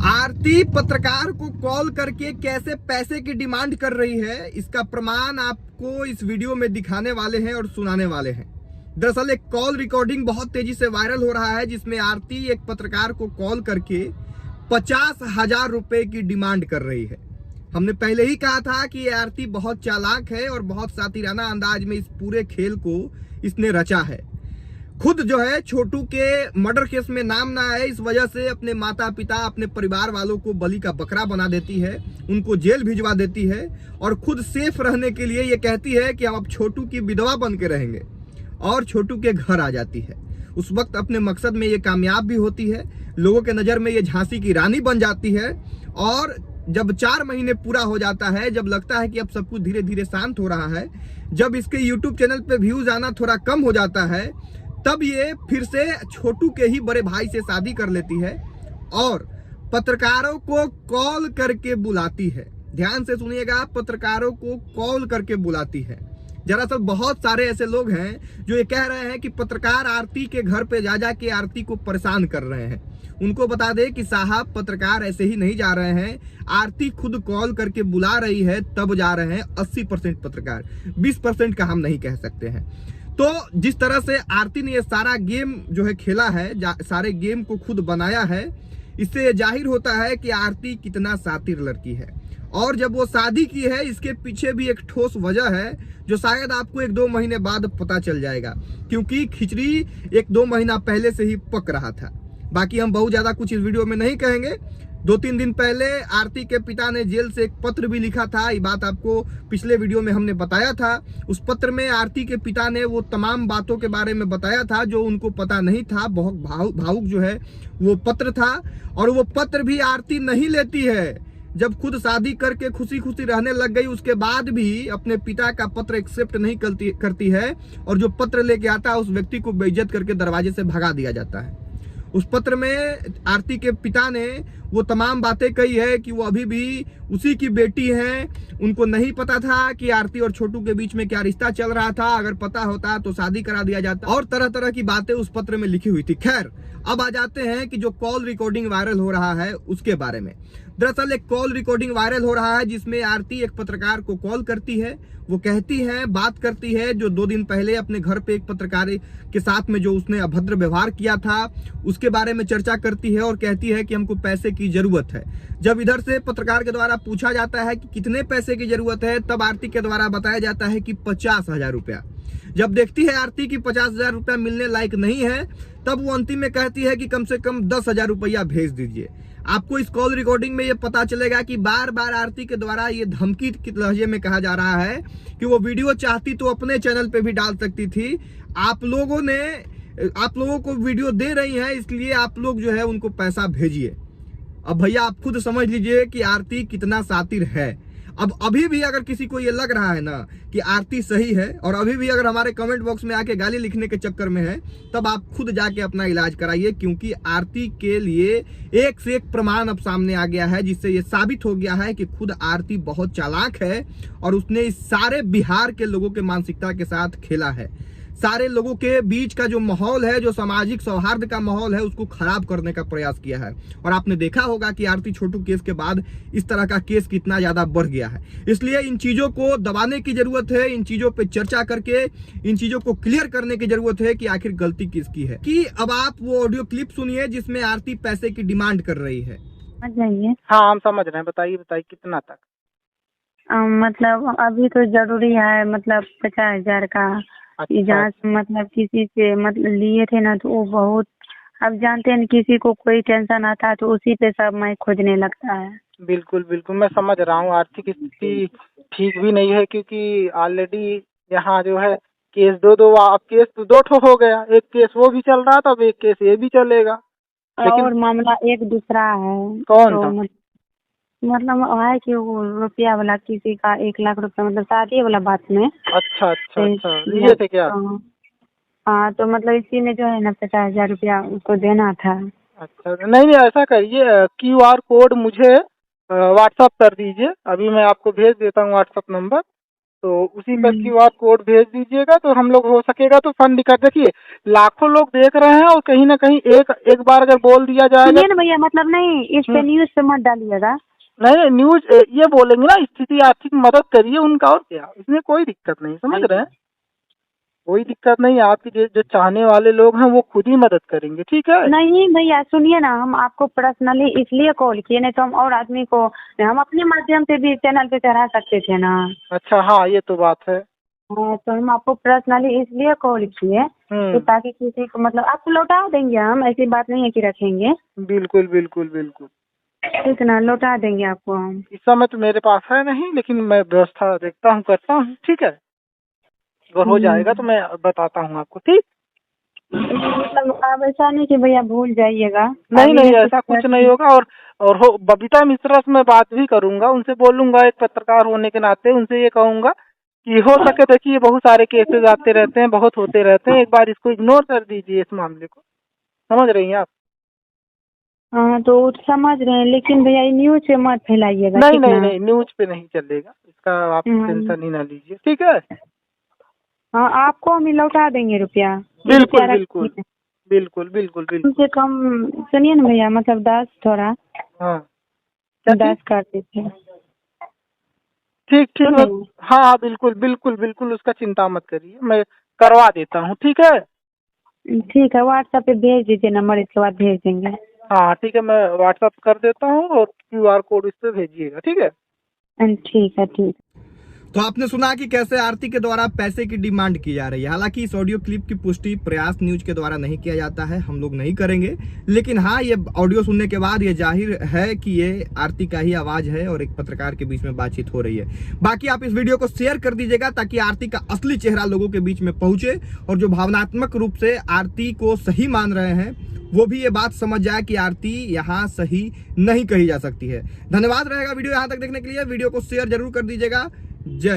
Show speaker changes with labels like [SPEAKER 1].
[SPEAKER 1] आरती पत्रकार को कॉल करके कैसे पैसे की डिमांड कर रही है, इसका प्रमाण आपको इस वीडियो में दिखाने वाले हैं और सुनाने वाले हैं। दरअसल एक कॉल रिकॉर्डिंग बहुत तेजी से वायरल हो रहा है, जिसमें आरती एक पत्रकार को कॉल करके 50,000 रुपए की डिमांड कर रही है। हमने पहले ही कहा था कि ये आरती बहुत चालाक है और बहुत सातिराना अंदाज में इस पूरे खेल को इसने रचा है। खुद जो है छोटू के मर्डर केस में नाम ना आए, इस वजह से अपने माता पिता, अपने परिवार वालों को बलि का बकरा बना देती है, उनको जेल भिजवा देती है और खुद सेफ रहने के लिए ये कहती है कि हम अब छोटू की विधवा बन के रहेंगे और छोटू के घर आ जाती है। उस वक्त अपने मकसद में ये कामयाब भी होती है, लोगों के नज़र में ये झांसी की रानी बन जाती है। और जब 4 महीने पूरा हो जाता है, जब लगता है कि अब सब कुछ धीरे धीरे शांत हो रहा है, जब इसके यूट्यूब चैनल पे व्यूज आना थोड़ा कम हो जाता है, तब ये फिर से छोटू के ही बड़े भाई से शादी कर लेती है और पत्रकारों को कॉल करके बुलाती है। ध्यान से सुनिएगा, पत्रकारों को कॉल करके बुलाती है। दरअसल बहुत सारे ऐसे लोग हैं जो ये कह रहे हैं कि पत्रकार आरती के घर पे जा जा के आरती को परेशान कर रहे हैं। उनको बता दें कि साहब, पत्रकार ऐसे ही नहीं जा रहे हैं, आरती खुद कॉल करके बुला रही है तब जा रहे हैं। 80% पत्रकार, 20% का हम नहीं कह सकते हैं। तो जिस तरह से आरती ने ये सारा गेम जो है खेला है, सारे गेम को खुद बनाया है, इससे ये जाहिर होता है कि आरती कितना शातिर लड़की है। और जब वो शादी की है, इसके पीछे भी एक ठोस वजह है जो शायद आपको 1-2 महीने बाद पता चल जाएगा, क्योंकि खिचड़ी 1-2 महीना पहले से ही पक रहा था। बाकी हम बहुत ज्यादा कुछ इस वीडियो में नहीं कहेंगे। 2-3 दिन पहले आरती के पिता ने जेल से एक पत्र भी लिखा था, ये बात आपको पिछले वीडियो में हमने बताया था। उस पत्र में आरती के पिता ने वो तमाम बातों के बारे में बताया था जो उनको पता नहीं था। बहुत भावुक जो है वो पत्र था, और वो पत्र भी आरती नहीं लेती है। जब खुद शादी करके खुशी खुशी रहने लग गई, उसके बाद भी अपने पिता का पत्र एक्सेप्ट नहीं करती है, और जो पत्र लेके आता है उस व्यक्ति को बेइज्जत करके दरवाजे से भगा दिया जाता है। उस पत्र में आरती के पिता ने वो तमाम बातें कही है कि वो अभी भी उसी की बेटी हैं। उनको नहीं पता था कि आरती और छोटू के बीच में क्या रिश्ता चल रहा था, अगर पता होता तो शादी करा दिया जाता, और तरह तरह की बातें उस पत्र में लिखी हुई थी। खैर, अब आ जाते हैं कि जो कॉल रिकॉर्डिंग वायरल हो रहा है उसके बारे में। दरअसल एक कॉल रिकॉर्डिंग वायरल हो रहा है जिसमें आरती एक पत्रकार को कॉल करती है। वो कहती है, बात करती है जो 2 दिन पहले अपने घर पे एक पत्रकार के साथ में जो उसने अभद्र व्यवहार किया था उसके बारे में चर्चा करती है, और कहती है कि हमको पैसे की जरूरत है। जब इधर से पत्रकार के द्वारा पूछा जाता है कि कितने पैसे की जरूरत है, तब आरती के द्वारा बताया जाता है कि 50,000 रुपया। जब देखती है आरती की 50,000 रुपया मिलने लायक नहीं है, तब वो अंतिम में कहती है कि कम से कम 10,000 रुपया भेज दीजिए। आपको इस कॉल रिकॉर्डिंग में ये पता चलेगा कि बार बार आरती के द्वारा ये धमकी के लहजे में कहा जा रहा है कि वो वीडियो चाहती तो अपने चैनल पे भी डाल सकती थी। आप लोगों को वीडियो दे रही हैं, इसलिए आप लोग जो है उनको पैसा भेजिए। अब भैया आप खुद समझ लीजिए कि आरती कितना शातिर है। अब अभी भी अगर किसी को ये लग रहा है ना कि आरती सही है, और अभी भी अगर हमारे कमेंट बॉक्स में आके गाली लिखने के चक्कर में है, तब आप खुद जाके अपना इलाज कराइए, क्योंकि आरती के लिए एक से एक प्रमाण अब सामने आ गया है, जिससे ये साबित हो गया है कि खुद आरती बहुत चालाक है और उसने इस सारे बिहार के लोगों के मानसिकता के साथ खेला है। सारे लोगों के बीच का जो माहौल है, जो सामाजिक सौहार्द का माहौल है, उसको खराब करने का प्रयास किया है। और आपने देखा होगा कि आरती छोटू केस के बाद इस तरह का केस कितना ज्यादा बढ़ गया है। इसलिए इन चीजों को दबाने की जरूरत है, इन चीजों पे चर्चा करके इन चीजों को क्लियर करने की जरूरत है कि आखिर गलती किसकी है। कि अब आप वो ऑडियो क्लिप सुनिए जिसमें आरती पैसे की डिमांड कर रही है।
[SPEAKER 2] जाइए।
[SPEAKER 3] हाँ, हम समझ रहे हैं। बताइए कितना तक?
[SPEAKER 2] मतलब अभी तो जरूरी है, मतलब 50,000 का।
[SPEAKER 3] अच्छा।
[SPEAKER 2] जहाँ से मतलब किसी से मतलब लिए थे ना, तो वो बहुत, अब जानते हैं किसी को कोई टेंशन आता है तो उसी पे सब मैं खोजने लगता है।
[SPEAKER 3] बिल्कुल बिल्कुल, मैं समझ रहा हूँ। आर्थिक स्थिति ठीक भी नहीं है, क्योंकि ऑलरेडी यहाँ जो है केस अब केस तो 2 ठो हो गया। एक केस वो भी चल रहा था, अब एक केस ये भी चलेगा। लेकिन
[SPEAKER 2] और मामला एक दूसरा है।
[SPEAKER 3] कौन
[SPEAKER 2] तो
[SPEAKER 3] था?
[SPEAKER 2] मतलब है कि वो रुपया वाला, किसी का 1 लाख रुपया, मतलब शादी वाला बात में।
[SPEAKER 3] अच्छा अच्छा अच्छा, लिए थे क्या?
[SPEAKER 2] हाँ, तो मतलब इसी में जो है ना 50,000 रुपया उसको देना था।
[SPEAKER 3] अच्छा, नहीं नहीं, ऐसा करिए, QR कोड मुझे व्हाट्सअप कर दीजिए। अभी मैं आपको भेज देता हूँ व्हाट्सअप नंबर। तो उसी पर QR कोड भेज दीजिएगा, तो हम लोग हो सकेगा तो फंड कर। देखिए लाखों लोग देख रहे हैं और कहीं ना कहीं एक बार अगर बोल दिया जाएगा,
[SPEAKER 2] सुनिए ना भैया, मतलब नहीं, इस पे न्यूज पे मत डालिएगा।
[SPEAKER 3] नहीं न्यूज ये बोलेंगे ना, स्थिति आर्थिक मदद करिए उनका, और क्या, इसमें कोई दिक्कत नहीं, समझ रहे हैं, कोई दिक्कत नहीं। आपके जो चाहने वाले लोग हैं वो खुद ही मदद करेंगे, ठीक है।
[SPEAKER 2] नहीं भैया सुनिए ना, हम आपको पर्सनली इसलिए कॉल किए, नहीं तो हम और आदमी को, हम अपने माध्यम से भी चैनल पे चढ़ा सकते थे ना।
[SPEAKER 3] अच्छा हाँ, ये तो बात है।
[SPEAKER 2] हाँ, तो हम आपको पर्सनली इसलिए कॉल किए तो ताकि किसी को, मतलब आपको लौटा देंगे हम, ऐसी बात नहीं है कि रखेंगे।
[SPEAKER 3] बिल्कुल बिल्कुल बिल्कुल,
[SPEAKER 2] ठीक ना, लौटा देंगे आपको हम।
[SPEAKER 3] इस समय तो मेरे पास है नहीं, लेकिन मैं व्यवस्था देखता हूँ, करता हूँ, ठीक है। अगर हो जाएगा तो मैं बताता हूँ आपको, ठीक।
[SPEAKER 2] मतलब आप ऐसा नहीं कि भैया भूल जाइएगा।
[SPEAKER 3] नहीं नहीं, ऐसा कुछ नहीं होगा। और हो बबीता मिश्रा से मैं बात भी करूंगा, उनसे बोलूंगा, एक पत्रकार होने के नाते उनसे ये कहूंगा कि हो सके, देखिए बहुत सारे केसेस आते रहते हैं, बहुत होते रहते हैं, एक बार इसको इग्नोर कर दीजिए, इस मामले को, समझ रही हैं आप।
[SPEAKER 2] हाँ तो समझ रहे हैं, लेकिन भैया ये न्यूज पे मत फैलाइएगा।
[SPEAKER 3] नहीं नहीं नहीं, न्यूज पे नहीं चलेगा, इसका आप टेंशन ही ना लीजिए, ठीक है।
[SPEAKER 2] हाँ, आपको हम लौटा देंगे रुपया।
[SPEAKER 3] बिल्कुल बिल्कुल बिल्कुल बिल्कुल
[SPEAKER 2] कम
[SPEAKER 3] बिल्कुल।
[SPEAKER 2] से कम सुनिए ना भैया, मतलब 10 थोड़ा
[SPEAKER 3] हाँ
[SPEAKER 2] 10 कर देते।
[SPEAKER 3] ठीक ठीक, हाँ हाँ बिल्कुल बिल्कुल बिल्कुल, उसका चिंता मत करिए, मैं करवा देता हूँ, ठीक है।
[SPEAKER 2] ठीक है, व्हाट्सएप पे भेज दीजिए नंबर, इसके बाद भेज देंगे।
[SPEAKER 3] हाँ ठीक है, मैं व्हाट्सएप कर देता हूँ और QR कोड इस पे भेजिएगा, ठीक है।
[SPEAKER 2] ठीक है ठीक।
[SPEAKER 1] तो आपने सुना कि कैसे आरती के द्वारा पैसे की डिमांड की जा रही है। हालांकि इस ऑडियो क्लिप की पुष्टि प्रयास न्यूज के द्वारा नहीं किया जाता है, हम लोग नहीं करेंगे, लेकिन हाँ, ये ऑडियो सुनने के बाद ये जाहिर है कि ये आरती का ही आवाज है और एक पत्रकार के बीच में बातचीत हो रही है। बाकी आप इस वीडियो को शेयर कर दीजिएगा ताकि आरती का असली चेहरा लोगों के बीच में पहुंचे और जो भावनात्मक रूप से आरती को सही मान रहे हैं वो भी ये बात समझ जाए कि आरती यहाँ सही नहीं कही जा सकती है। धन्यवाद रहेगा वीडियो यहाँ तक देखने के लिए। वीडियो को शेयर जरूर कर दीजिएगा। जय